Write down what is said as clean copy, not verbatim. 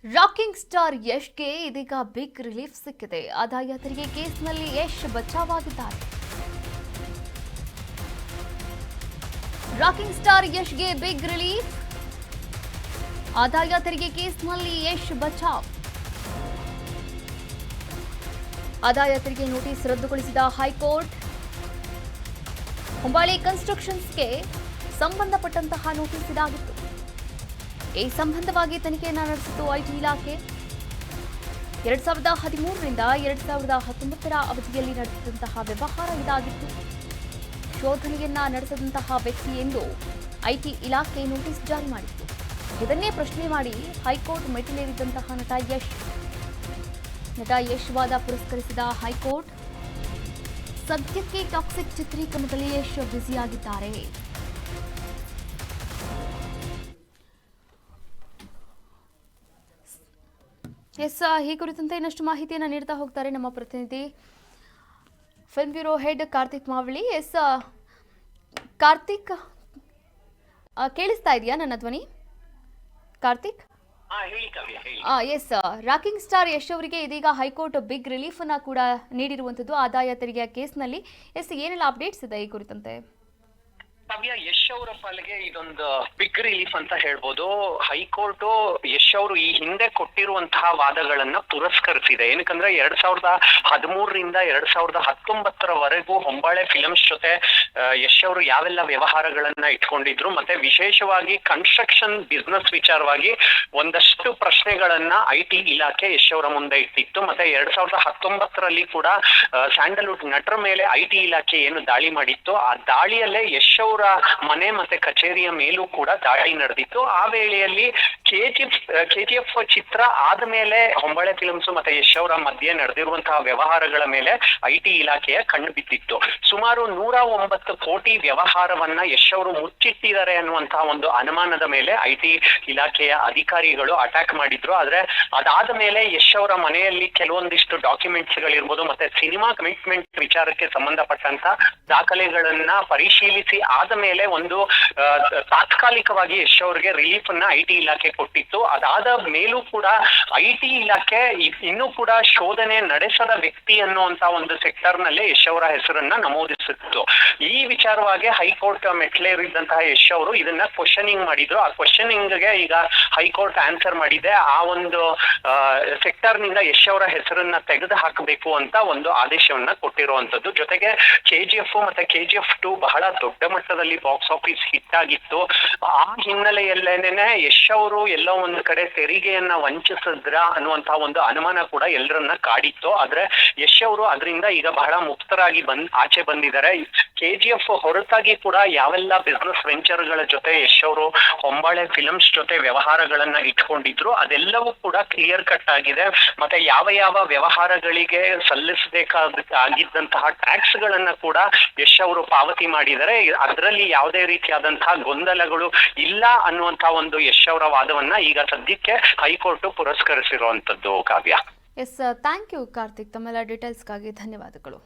Rocking star ಯಶ್ಗೆ ಇದೀಗ big relief ಸಿಕ್ಕಿದೆ. ಆದಾಯ ತೆರಿಗೆ ಕೇಸ್ನಲ್ಲಿ ಯಶ್ ಬಚಾವಾಗಿದ್ದಾರೆ. ರಾಕಿಂಗ್ ಸ್ಟಾರ್ ಯಶ್ಗೆ ಬಿಗ್ ರಿಲೀಫ್. ಆದಾಯ ತೆರಿಗೆ ಕೇಸ್ನಲ್ಲಿ ಯಶ್ ಬಚಾವ್. ಆದಾಯ ತೆರಿಗೆ ನೋಟಿಸ್ ರದ್ದುಗೊಳಿಸಿದ ಹೈಕೋರ್ಟ್. ಹೊಂಬಾಳೆ ಕನ್ಸ್ಟ್ರಕ್ಷನ್ಸ್ಗೆ ಸಂಬಂಧಪಟ್ಟಂತಹ ನೋಟಿಸ್ ಇದಾಗಿತ್ತು. ಈ ಸಂಬಂಧವಾಗಿ ತನಿಖೆಯನ್ನು ನಡೆಸಿತು ಐಟಿ ಇಲಾಖೆ. 2013ರಿಂದ 2019 ಅವಧಿಯಲ್ಲಿ ನಡೆಸಿದಂತಹ ವ್ಯವಹಾರ ಇದಾಗಿತ್ತು. ಶೋಧನೆಯನ್ನ ನಡೆಸಿದಂತಹ ವ್ಯಕ್ತಿ ಎಂದು ಐಟಿ ಇಲಾಖೆ ನೋಟಿಸ್ ಜಾರಿ ಮಾಡಿತ್ತು. ಇದನ್ನೇ ಪ್ರಶ್ನೆ ಮಾಡಿ ಹೈಕೋರ್ಟ್ ಮೆಟ್ಟಿಲೇರಿದಂತಹ ನಟ ಯಶ್ ವಾದ ಪುರಸ್ಕರಿಸಿದ ಹೈಕೋರ್ಟ್. ಸದ್ಯಕ್ಕೆ ಟಾಕ್ಸಿಕ್ ಚಿತ್ರೀಕರಣದಲ್ಲಿ ಯಶ್ ಬ್ಯುಸಿಯಾಗಿದ್ದಾರೆ. ಎಸ್, ಈ ಕುರಿತಂತೆ ಇನ್ನಷ್ಟು ಮಾಹಿತಿಯನ್ನು ನೀಡ್ತಾ ಹೋಗ್ತಾರೆ ನಮ್ಮ ಪ್ರತಿನಿಧಿ film bureau head Karthik Mavali. Yes Karthik, ಕೇಳಿಸ್ತಾ ಇದೆಯಾ ನನ್ನ ಧ್ವನಿ? Karthik, yes, rocking star Yash ಅವರಿಗೆ ಇದೀಗ ಹೈಕೋರ್ಟ್ ಬಿಗ್ ರಿಲೀಫ್ ಅನ್ನ ಕೂಡ ನೀಡಿರುವಂತದ್ದು ಆದಾಯ ತೆರಿಗೆಯ ಕೇಸ್ನಲ್ಲಿ. ಎಸ್, ಏನೆಲ್ಲ ಅಪ್ಡೇಟ್ಸ್ ಇದೆ ಈ ಕುರಿತಂತೆ? ಯಶ್ ಅವರ ಪಾಲಿಗೆ ಇದೊಂದು ಬಿಗ್ ರಿಲೀಫ್ ಅಂತ ಹೇಳ್ಬೋದು. ಹೈಕೋರ್ಟ್ ಯಶ್ ಅವರು ಈ ಹಿಂದೆ ಕೊಟ್ಟಿರುವಂತಹ ವಾದಗಳನ್ನ ಪುರಸ್ಕರಿಸಿದೆ. ಏನಕ್ಕಂದ್ರೆ 2013ರಿಂದ 2019 ಹೊಂಬಾಳೆ ಫಿಲಮ್ಸ್ ಜೊತೆ ಯಶ್ ಅವರು ಯಾವೆಲ್ಲ ವ್ಯವಹಾರಗಳನ್ನ ಇಟ್ಕೊಂಡಿದ್ರು, ಮತ್ತೆ ವಿಶೇಷವಾಗಿ ಕನ್ಸ್ಟ್ರಕ್ಷನ್ ಬಿಸ್ನೆಸ್ ವಿಚಾರವಾಗಿ ಒಂದಷ್ಟು ಪ್ರಶ್ನೆಗಳನ್ನ ಐಟಿ ಇಲಾಖೆ ಯಶ್ ಅವರ ಮುಂದೆ ಇಟ್ಟಿತ್ತು. ಮತ್ತೆ 2019ರಲ್ಲಿ ಕೂಡ ಸ್ಯಾಂಡಲ್ವುಡ್ ನಟರ ಮೇಲೆ ಐಟಿ ಇಲಾಖೆ ಏನು ದಾಳಿ ಮಾಡಿತ್ತು, ಆ ದಾಳಿಯಲ್ಲೇ ಯಶ್ ಅವರ ಮನೆ ಮತ್ತೆ ಕಚೇರಿಯ ಮೇಲೂ ಕೂಡ ದಾಳಿ ನಡೆದಿತ್ತು. ಆ ವೇಳೆಯಲ್ಲಿ ಕೆಜಿಎಫ್ ಚಿತ್ರ ಆದ್ಮೇಲೆ ಹೊಂಬಾಳೆ ಫಿಲ್ಮ್ಸ್ ಮತ್ತೆ ಯಶ್ ಅವರ ಮಧ್ಯೆ ನಡೆದಿರುವಂತಹ ವ್ಯವಹಾರಗಳ ಮೇಲೆ ಐಟಿ ಇಲಾಖೆಯ ಕಣ್ಣು ಬಿದ್ದಿತ್ತು. ಸುಮಾರು 109 ಕೋಟಿ ವ್ಯವಹಾರವನ್ನ ಯಶ್ ಅವರು ಮುಚ್ಚಿಟ್ಟಿದ್ದಾರೆ ಅನ್ನುವಂತಹ ಒಂದು ಅನುಮಾನದ ಮೇಲೆ ಐಟಿ ಇಲಾಖೆಯ ಅಧಿಕಾರಿಗಳು ಅಟ್ಯಾಕ್ ಮಾಡಿದ್ರು. ಆದ್ರೆ ಅದಾದ ಮೇಲೆ ಯಶ್ ಅವರ ಮನೆಯಲ್ಲಿ ಕೆಲವೊಂದಿಷ್ಟು ಡಾಕ್ಯುಮೆಂಟ್ಸ್ ಗಳಿರ್ಬೋದು, ಮತ್ತೆ ಸಿನಿಮಾ ಕಮಿಟ್ಮೆಂಟ್ ವಿಚಾರಕ್ಕೆ ಸಂಬಂಧಪಟ್ಟಂತ ದಾಖಲೆಗಳನ್ನ ಪರಿಶೀಲಿಸಿ ಆದ ಮೇಲೆ ಒಂದು ತಾತ್ಕಾಲಿಕವಾಗಿ ಯಶ್ ಅವರಿಗೆ ರಿಲೀಫ್ ಅನ್ನ ಐಟಿ ಇಲಾಖೆ ಕೊಟ್ಟಿತ್ತು. ಅದಾದ ಮೇಲೂ ಕೂಡ ಐಟಿ ಇಲಾಖೆ ಇನ್ನೂ ಕೂಡ ಶೋಧನೆ ನಡೆಸದ ವ್ಯಕ್ತಿ ಅನ್ನುವಂತ ಒಂದು ಸೆಕ್ಟರ್ ನಲ್ಲೇ ಯಶ್ ಅವರ ಹೆಸರನ್ನ ನಮೂದಿಸಿತ್ತು. ಈ ವಿಚಾರವಾಗಿ ಹೈಕೋರ್ಟ್ ಮೆಟ್ಲೇರಿದ್ದಂತಹ ಯಶ್ ಅವರು ಇದನ್ನ ಕ್ವಶನಿಂಗ್ ಮಾಡಿದ್ರು. ಆ ಕ್ವಶನಿಂಗ್ ಗೆ ಈಗ ಹೈಕೋರ್ಟ್ ಆನ್ಸರ್ ಮಾಡಿದೆ. ಆ ಒಂದು ಸೆಕ್ಟರ್ ನಿಂದ ಯಶ್ ಅವರ ಹೆಸರನ್ನ ತೆಗೆದು ಹಾಕಬೇಕು ಅಂತ ಒಂದು ಆದೇಶವನ್ನ ಕೊಟ್ಟಿರುವಂತದ್ದು. ಜೊತೆಗೆ ಕೆಜಿಎಫ್ ಮತ್ತೆ ಕೆಜಿಎಫ್ 2 ಬಹಳ ದೊಡ್ಡ ಮಟ್ಟದಲ್ಲಿ ಬಾಕ್ಸ್ ಆಫೀಸ್ ಹಿಟ್ ಆಗಿತ್ತು. ಆ ಹಿನ್ನೆಲೆಯಲ್ಲೇನೆ ಯಶ್ ಅವರು ಎಲ್ಲೋ ಒಂದು ಕಡೆ ತೆರಿಗೆಯನ್ನ ವಂಚಿಸಿದ್ರ ಅನ್ನುವಂತಹ ಒಂದು ಅನುಮಾನ ಕೂಡ ಎಲ್ಲರನ್ನ ಕಾಡಿತ್ತು. ಆದ್ರೆ ಯಶ್ ಅವರು ಅದರಿಂದ ಈಗ ಬಹಳ ಮುಕ್ತರಾಗಿ ಆಚೆ ಬಂದಿದ್ದಾರೆ. ಕೆಜಿಎಫ್ ಹೊರತಾಗಿ ಕೂಡ ಯಾವೆಲ್ಲ ಬಿಸ್ನೆಸ್ ವೆಂಚರ್ಗಳ ಜೊತೆ ಯಶ್ ಅವರು ಹೊಂಬಾಳೆ ಫಿಲ್ಮ್ಸ್ ಜೊತೆ ವ್ಯವಹಾರಗಳನ್ನ ಇಟ್ಕೊಂಡಿದ್ರು ಅದೆಲ್ಲವೂ ಕೂಡ ಕ್ಲಿಯರ್ ಕಟ್ ಆಗಿದೆ. ಮತ್ತೆ ಯಾವ ಯಾವ ವ್ಯವಹಾರಗಳಿಗೆ ಸಲ್ಲಿಸಬೇಕಾಗಿದ್ದಂತಹ ಟ್ಯಾಕ್ಸ್ ಗಳನ್ನ ಕೂಡ ಯಶ್ ಅವರು ಪಾವತಿ ಮಾಡಿದರೆ. ಅದರಲ್ಲಿ ಯಾವುದೇ ರೀತಿಯಾದಂತಹ ಗೊಂದಲಗಳು ಇಲ್ಲ ಅನ್ನುವಂತಹ ಒಂದು ಯಶ್ ಅವರ ವಾದವನ್ನ ಈಗ ಸದ್ಯಕ್ಕೆ ಹೈಕೋರ್ಟ್ ಪುರಸ್ಕರಿಸಿರುವಂತದ್ದು. Kavya, yes, thank you Karthik, ತಮ್ಮೆಲ್ಲ ಡೀಟೇಲ್ಸ್ಗಾಗಿ ಧನ್ಯವಾದಗಳು.